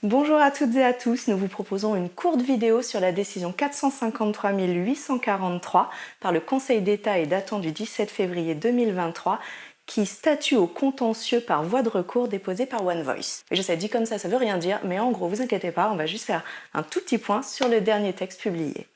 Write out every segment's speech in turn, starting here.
Bonjour à toutes et à tous, nous vous proposons une courte vidéo sur la décision 453 843 par le Conseil d'État et datant du 17 février 2023 qui statue au contentieux par voie de recours déposé par OneVoice. Et je sais, dit comme ça veut rien dire, mais en gros, vous inquiétez pas, on va juste faire un tout petit point sur le dernier texte publié.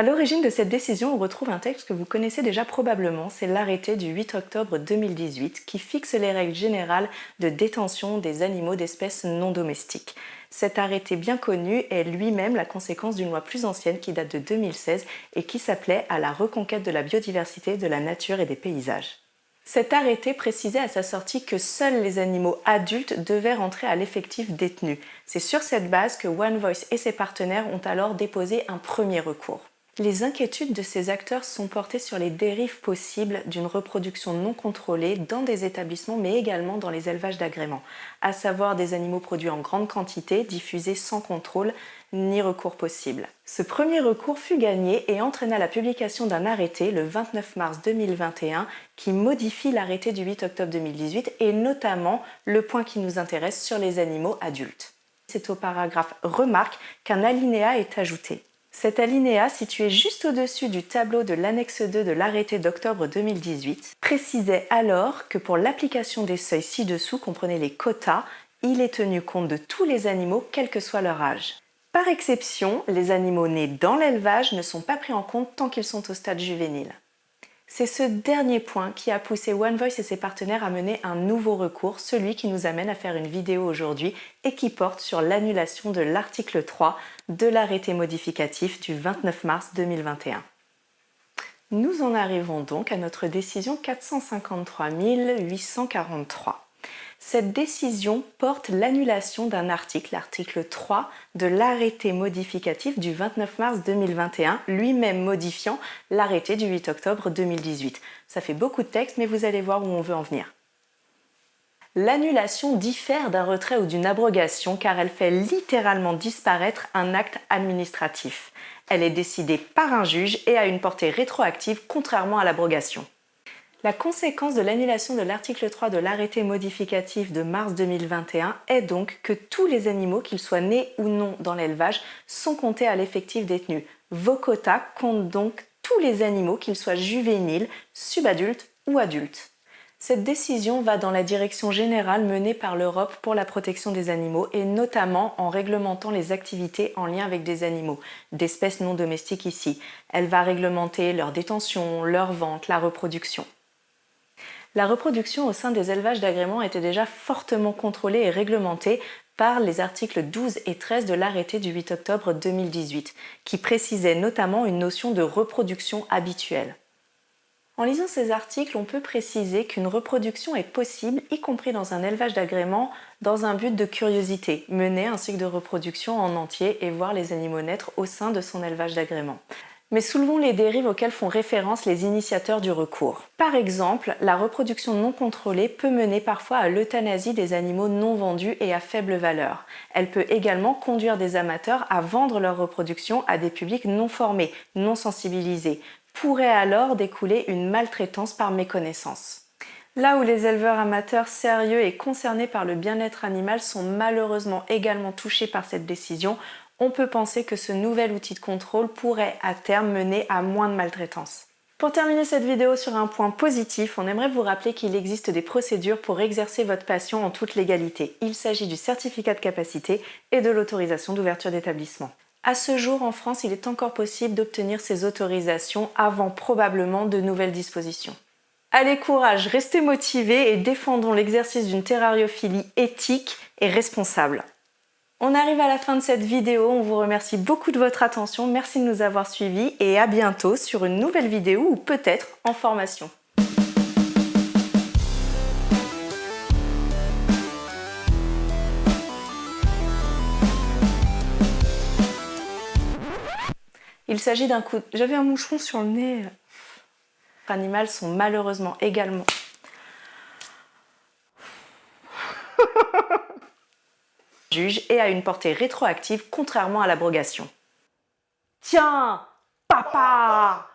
À l'origine de cette décision, on retrouve un texte que vous connaissez déjà probablement, c'est l'arrêté du 8 octobre 2018 qui fixe les règles générales de détention des animaux d'espèces non domestiques. Cet arrêté bien connu est lui-même la conséquence d'une loi plus ancienne qui date de 2016 et qui s'appelait à la reconquête de la biodiversité, de la nature et des paysages. Cet arrêté précisait à sa sortie que seuls les animaux adultes devaient rentrer à l'effectif détenu. C'est sur cette base que OneVoice et ses partenaires ont alors déposé un premier recours. Les inquiétudes de ces acteurs sont portées sur les dérives possibles d'une reproduction non contrôlée dans des établissements mais également dans les élevages d'agrément, à savoir des animaux produits en grande quantité, diffusés sans contrôle ni recours possible. Ce premier recours fut gagné et entraîna la publication d'un arrêté le 29 mars 2021 qui modifie l'arrêté du 8 octobre 2018 et notamment le point qui nous intéresse sur les animaux adultes. C'est au paragraphe remarque qu'un alinéa est ajouté. Cet alinéa, situé juste au-dessus du tableau de l'annexe 2 de l'arrêté d'octobre 2018, précisait alors que pour l'application des seuils ci-dessous, comprenez les quotas, il est tenu compte de tous les animaux, quel que soit leur âge. Par exception, les animaux nés dans l'élevage ne sont pas pris en compte tant qu'ils sont au stade juvénile. C'est ce dernier point qui a poussé OneVoice et ses partenaires à mener un nouveau recours, celui qui nous amène à faire une vidéo aujourd'hui et qui porte sur l'annulation de l'article 3 de l'arrêté modificatif du 29 mars 2021. Nous en arrivons donc à notre décision 453 843. Cette décision porte l'annulation d'un article, l'article 3 de l'arrêté modificatif du 29 mars 2021, lui-même modifiant l'arrêté du 8 octobre 2018. Ça fait beaucoup de texte, mais vous allez voir où on veut en venir. L'annulation diffère d'un retrait ou d'une abrogation car elle fait littéralement disparaître un acte administratif. Elle est décidée par un juge et a une portée rétroactive contrairement à l'abrogation. La conséquence de l'annulation de l'article 3 de l'arrêté modificatif de mars 2021 est donc que tous les animaux, qu'ils soient nés ou non dans l'élevage, sont comptés à l'effectif détenu. Vos quotas comptent donc tous les animaux, qu'ils soient juvéniles, subadultes ou adultes. Cette décision va dans la direction générale menée par l'Europe pour la protection des animaux et notamment en réglementant les activités en lien avec des animaux, d'espèces non domestiques ici. Elle va réglementer leur détention, leur vente, la reproduction. La reproduction au sein des élevages d'agrément était déjà fortement contrôlée et réglementée par les articles 12 et 13 de l'arrêté du 8 octobre 2018, qui précisaient notamment une notion de reproduction habituelle. En lisant ces articles, on peut préciser qu'une reproduction est possible, y compris dans un élevage d'agrément, dans un but de curiosité, mener un cycle de reproduction en entier et voir les animaux naître au sein de son élevage d'agrément. Mais soulevons les dérives auxquelles font référence les initiateurs du recours. Par exemple, la reproduction non contrôlée peut mener parfois à l'euthanasie des animaux non vendus et à faible valeur. Elle peut également conduire des amateurs à vendre leur reproduction à des publics non formés, non sensibilisés. Pourrait alors découler une maltraitance par méconnaissance. Là où les éleveurs amateurs sérieux et concernés par le bien-être animal sont malheureusement également touchés par cette décision, on peut penser que ce nouvel outil de contrôle pourrait à terme mener à moins de maltraitance. Pour terminer cette vidéo sur un point positif, on aimerait vous rappeler qu'il existe des procédures pour exercer votre passion en toute légalité. Il s'agit du certificat de capacité et de l'autorisation d'ouverture d'établissement. À ce jour, en France, il est encore possible d'obtenir ces autorisations avant probablement de nouvelles dispositions. Allez, courage, restez motivés et défendons l'exercice d'une terrariophilie éthique et responsable. On arrive à la fin de cette vidéo, on vous remercie beaucoup de votre attention, merci de nous avoir suivis et à bientôt sur une nouvelle vidéo ou peut-être en formation. Il s'agit d'un coup... J'avais un moucheron sur le nez. Les animaux sont malheureusement également... juge et a une portée rétroactive contrairement à l'abrogation. Tiens, papa!